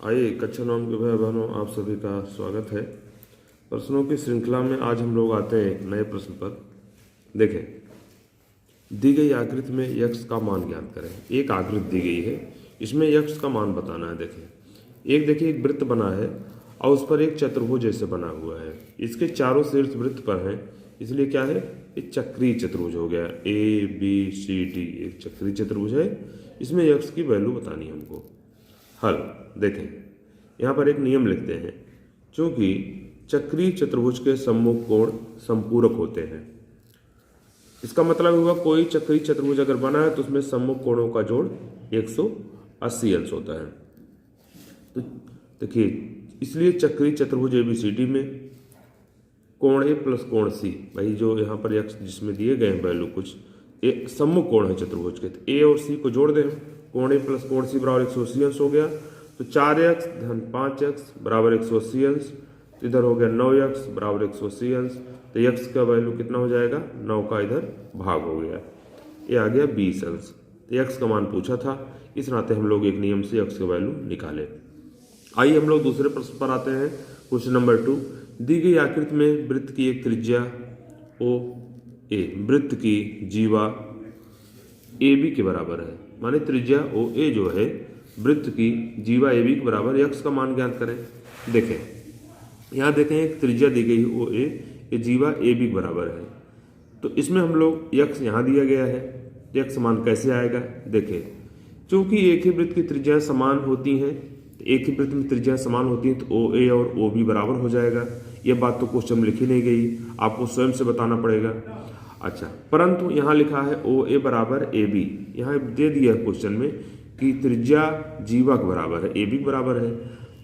आइए कक्षा 9 के भाई बहनों, आप सभी का स्वागत है। प्रश्नों की श्रृंखला में आज हम लोग आते हैं एक नए प्रश्न पर। देखें, दी गई आकृति में यक्ष का मान ज्ञात करें। एक आकृति दी गई है, इसमें यक्ष का मान बताना है। देखिए एक वृत्त बना है और उस पर एक चतुर्भुज जैसे बना हुआ है। इसके चारों शीर्ष वृत्त पर हैं, इसलिए क्या है, एक चक्रीय चतुर्भुज हो गया। ABCD एक चक्रीय चतुर्भुज है, इसमें यक्ष की वैल्यू बतानी है हमको। हल देखें, यहाँ पर एक नियम लिखते हैं, क्योंकि चक्रीय चतुर्भुज के सम्मुख कोण संपूरक होते हैं। इसका मतलब हुआ कोई चक्रीय चतुर्भुज अगर बना है तो उसमें सम्मुख कोणों का जोड़ 180 अंश होता है। तो देखिए, इसलिए चक्रीय चतुर्भुज ABCD में कोण A प्लस कोण C, भाई जो यहाँ पर यक्ष जिसमें दिए गए हैं वैल्यू कुछ सम्मुख कोण है चतुर्भुज के, तो A और C को जोड़ दें। कोण A प्लस कोण C बराबर 180 अंश हो गया। तो 4x धन 5x बराबर 180 अंश, तो इधर हो गया 9x बराबर 180 अंश। तो x का वैल्यू कितना हो जाएगा, 9 का इधर भाग हो गया, ये आ गया 20 अंश। तो x का मान पूछा था, इस नाते हम लोग एक नियम से x का वैल्यू निकाले। आइए हम लोग दूसरे प्रश्न पर आते हैं। क्वेश्चन नंबर 2, दी गई आकृति में वृत्त की एक त्रिज्या OA वृत्त की जीवा AB के बराबर है। माने त्रिज्या OA जो है वृत्त की जीवा AB के बराबर, यक्ष का मान ज्ञात करें। देखें, यहाँ देखें एक त्रिज्या दी गई OA, ये जीवा AB के बराबर है। तो इसमें हम लोग यक्ष यहाँ दिया गया है, यक्ष मान कैसे आएगा। देखें, चूंकि एक ही वृत्त की त्रिज्याएं समान होती हैं, एक ही वृत्त में त्रिज्याएं समान होती हैं, तो OA और OB बराबर हो जाएगा। ये बात तो क्वेश्चन में लिखी नहीं गई, आपको स्वयं से बताना पड़ेगा। अच्छा, परंतु यहाँ लिखा है OA बराबर AB, यहाँ दे दिया है क्वेश्चन में कि त्रिज्या जीवा के बराबर है, AB के बराबर है।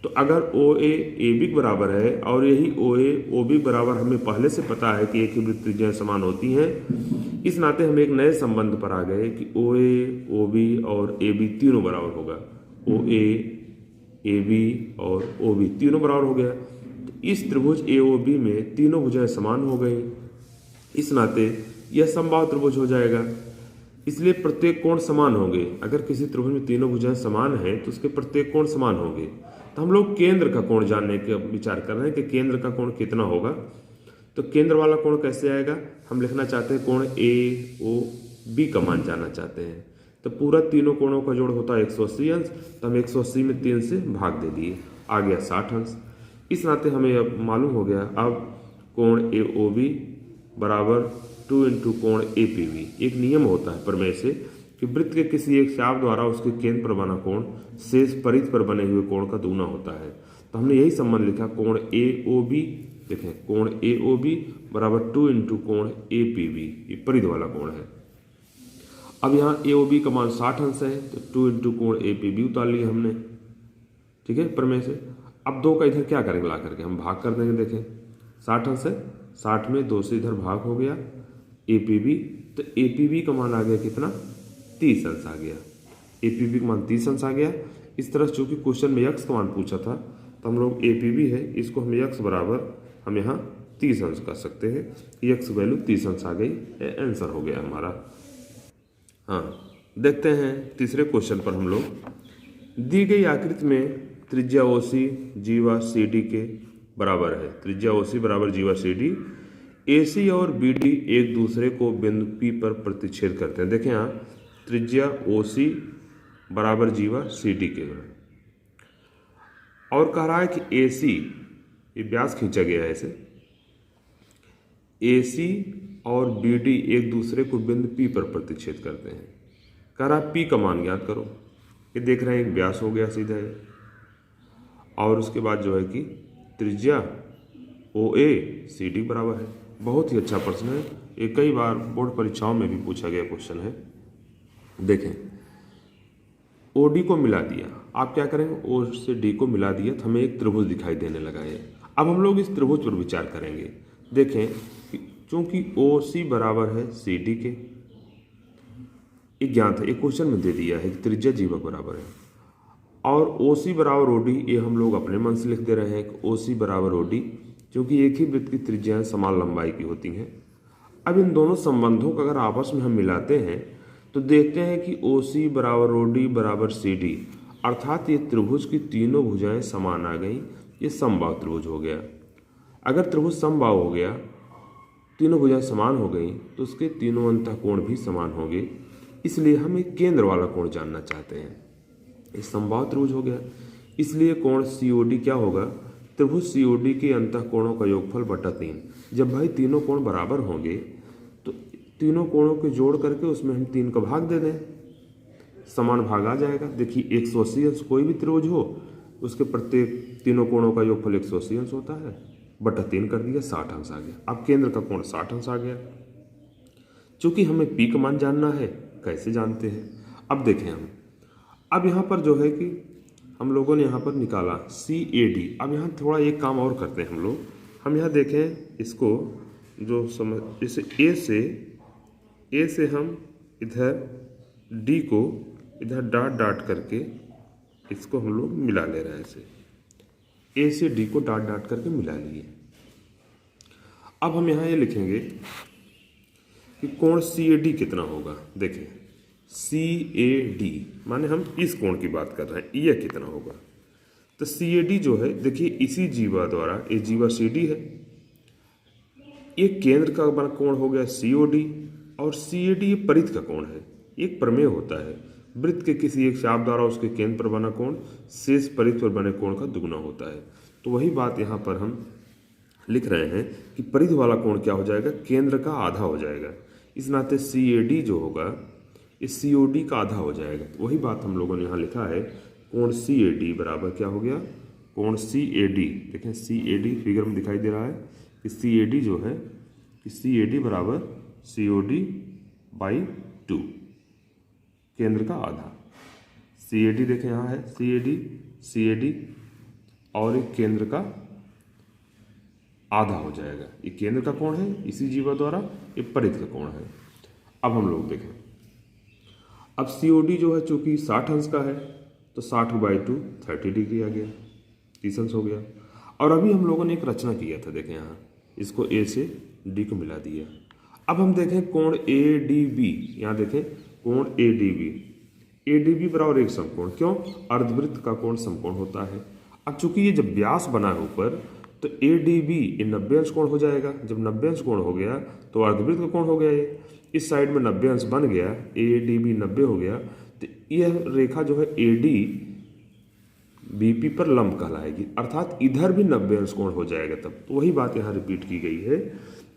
तो अगर OA AB के बराबर है और यही OA OB बराबर हमें पहले से पता है कि एक ही वृत्त त्रिज्याएं समान होती हैं, इस नाते हम एक नए संबंध पर आ गए कि OA OB और AB तीनों बराबर होगा। OA AB और OB तीनों बराबर हो गया। तो इस त्रिभुज AOB में तीनों भुजाएं समान हो गई, इस नाते यह समबाहु त्रिभुज हो जाएगा। इसलिए प्रत्येक कोण समान होंगे। अगर किसी त्रिभुज में तीनों भुजाएं समान हैं तो उसके प्रत्येक कोण समान होंगे। तो हम लोग केंद्र का कोण जानने का विचार कर रहे हैं कि केंद्र का कोण कितना होगा। तो केंद्र वाला कोण कैसे आएगा, हम लिखना चाहते हैं कोण AOB का मान जानना चाहते हैं। तो पूरा तीनों कोणों का जोड़ होता है 180 अंश, तो हम 180 में 3 से भाग दे दिए, आ गया 60 अंश। इस नाते हमें अब मालूम हो गया, अब कोण AOB बराबर 2 इंटू कोण APB। एक नियम होता है प्रमेय से कि वृत्त के किसी एक चाप द्वारा उसके केंद्र पर बना कोण शेष परिध पर बने हुए कोण का दूना होता है। तो हमने यही संबंध लिखा, कोण AOB। देखें, कोण AOB बराबर 2 इंटू कोण APB, ये परिध वाला कोण है। अब यहाँ AOB का मान 60 अंश है, तो 2 इंटू कोण APB उतार लिया हमने, ठीक है, प्रमेय से। अब 2 का इधर क्या करेंगे, ला करके हम भाग कर देंगे। देखें 60 अंश है, 60 में 2 से इधर भाग हो गया APB, तो APB का मान आ गया कितना, 30 अंश आ गया। APB का मान 30 अंश आ गया। इस तरह चूंकि क्वेश्चन में यक्ष का मान पूछा था, तो हम लोग APB है, इसको हम यक्ष बराबर हम यहाँ 30 अंश कर सकते हैं। यक्ष वैल्यू 30 अंश आ गई, आंसर हो गया हमारा। हाँ, देखते हैं तीसरे क्वेश्चन पर। हम लोग दी गई आकृति में त्रिज्या OC जीवा CD के बराबर है। त्रिज्या OC बराबर जीवा CD, AC और BD एक दूसरे को बिंदु P पर प्रतिच्छेद करते हैं। देखें, यहाँ त्रिज्या OC बराबर जीवा CD के, और कह रहा है कि AC, ये व्यास खींचा गया है ऐसे, AC और BD एक दूसरे को बिंदु P पर प्रतिच्छेद करते हैं। कह रहा है P का मान ज्ञात करो। ये देख रहे हैं एक व्यास हो गया सीधा है, और उसके बाद जो है कि त्रिज्या OA CD बराबर है। बहुत ही अच्छा प्रश्न है, ये कई बार बोर्ड परीक्षाओं में भी पूछा गया क्वेश्चन है। देखें, OD को मिला दिया, आप क्या करेंगे, O से D को मिला दिया तो हमें एक त्रिभुज दिखाई देने लगा है। अब हम लोग इस त्रिभुज पर विचार करेंगे। देखें, चूंकि OC बराबर है CD के, एक ज्ञात है, एक क्वेश्चन में दे दिया है कि त्रिज्या जीवा बराबर है, और OC बराबर OD, ये हम लोग अपने मन से लिख दे रहे हैं कि OC बराबर OD, क्योंकि एक ही वृत्त की त्रिज्याएं समान लंबाई की होती हैं। अब इन दोनों संबंधों को अगर आपस में हम मिलाते हैं तो देखते हैं कि OC बराबर OD बराबर CD, अर्थात ये त्रिभुज की तीनों भुजाएं समान आ गई, ये समबाहु त्रिभुज हो गया। अगर त्रिभुज समबाहु हो गया, तीनों भुजाएं समान हो गई, तो उसके तीनों अंतःकोण भी समान होंगे। इसलिए हम एक केंद्र वाला कोण जानना चाहते हैं। ये समबाहु त्रिभुज हो गया, इसलिए कोण COD क्या होगा? त्रिभुज COD के अंतःकोणों का योगफल बटा 3। जब भाई तीनों कोण बराबर होंगे तो तीनों कोणों के जोड़ करके उसमें हम 3 का भाग दे दें, समान भाग आ जाएगा। देखिए 180 अंश कोई भी त्रिभुज हो, उसके प्रत्येक तीनों कोणों का योगफल 180 अंश होता है, बटा 3 कर दिया, 60 अंश आ गया। अब केंद्र का कोण 60 अंश आ गया। चूंकि हमें P का मान जानना है, कैसे जानते हैं? अब देखें हम, अब यहाँ पर जो है कि हम लोगों ने यहाँ पर निकाला CAD। अब यहाँ थोड़ा एक काम और करते हैं हम यहाँ देखें इसको, जो समझ जैसे A से हम इधर D को इधर डॉट डॉट करके इसको हम लोग मिला ले रहे हैं। ऐसे A से D को डॉट डॉट करके मिला लिए। अब हम यहाँ ये लिखेंगे कि कोण CAD कितना होगा। देखें CAD माने हम इस कोण की बात कर रहे हैं, यह कितना होगा? तो CAD जो है, देखिए इसी जीवा द्वारा, ये जीवा CD है, ये केंद्र का बना कोण हो गया COD, और CAD ये परिध का कोण है। एक प्रमेय होता है, वृत्त के किसी एक चाप द्वारा उसके केंद्र पर बना कोण शेष परिध पर बने कोण का दुगुना होता है। तो वही बात यहाँ पर हम लिख रहे हैं कि परिध वाला कोण क्या हो जाएगा? केंद्र का आधा हो जाएगा। इस नाते CAD जो होगा इस COD का आधा हो जाएगा। तो वही बात हम लोगों ने यहाँ लिखा है, कोण CAD बराबर क्या हो गया? कोण CAD, देखें CAD फिगर में दिखाई दे रहा है कि CAD जो है कि CAD बराबर COD बाई 2, केंद्र का आधा। CAD देखें यहाँ है CAD और एक केंद्र का आधा हो जाएगा। ये केंद्र का कोण है इसी जीवा द्वारा, ये परिध का कोण है। अब हम लोग देखें, अब COD जो है चूंकि 60 अंश का है तो 60/2 30 डिग्री आ गया, 30 अंश हो गया। और अभी हम लोगों ने एक रचना किया था, देखें यहाँ इसको A से D को मिला दिया। अब हम देखें कोण ADB, यहाँ देखें कोण ADB बराबर एक समकोण। क्यों? अर्धवृत्त का कोण समकोण होता है। अब चूंकि ये जब व्यास बना है ऊपर, तो ADB ये 90 अंश कोण हो जाएगा। जब 90 अंश कोण हो गया तो अर्धवृत्त का कोण हो गया। ये इस साइड में 90 अंश बन गया, ADB 90 हो गया, तो यह रेखा जो है ADBP पर लंब कहलाएगी, अर्थात इधर भी 90 अंश कोण हो जाएगा तब। तो वही बात यहाँ रिपीट की गई है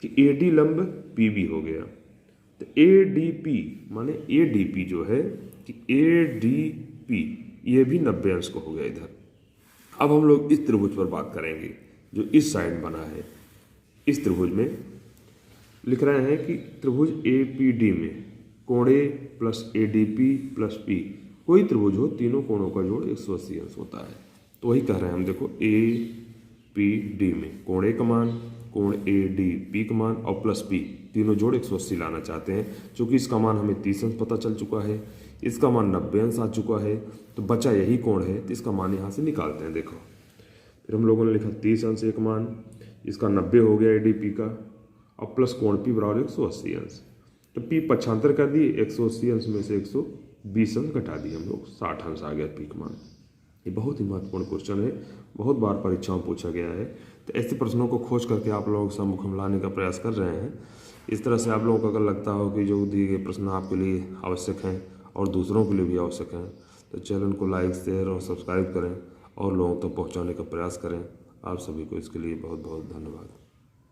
कि AD लंब PB हो गया। तो ADP माने ADP जो है कि ADP ये भी 90 अंश को हो गया इधर। अब हम लोग इस त्रिभुज पर बात करेंगे जो इस साइड बना है। इस त्रिभुज में लिख रहे हैं कि त्रिभुज APD में कोण A plus ADP plus P, कोई त्रिभुज हो तीनों कोणों का जोड़ 180 अंश होता है। तो वही कह रहे हैं हम, देखो APD में कोण A का मान, कोण ADP का मान और प्लस P, तीनों जोड़ 180 लाना चाहते हैं। चूंकि इसका मान हमें 30 अंश पता चल चुका है, इसका मान 90 अंश आ चुका है, तो बचा यही कोण है, तो इसका मान यहाँ से निकालते हैं। देखो फिर हम लोगों ने लिखा 30 अंश एक मान, इसका 90 हो गया ADP का, और प्लस कोण P बराबर 180 अंश। तो P पक्षांतर कर दिए, 180 अंश में से 120 अंश घटा दिए हम लोग, 60 अंश आ गया P का मान। ये बहुत ही महत्वपूर्ण क्वेश्चन है, बहुत बार परीक्षाओं में पूछा गया है। तो ऐसे प्रश्नों को खोज करके आप लोगों के सम्मुख हम लाने का प्रयास कर रहे हैं। इस तरह से आप लोगों को अगर लगता हो कि जो दिए गए प्रश्न आपके लिए आवश्यक हैं और दूसरों के लिए भी आवश्यक हैं, तो चैनल को लाइक, शेयर और सब्सक्राइब करें और लोगों तक पहुंचाने का प्रयास करें। आप सभी को इसके लिए बहुत बहुत धन्यवाद।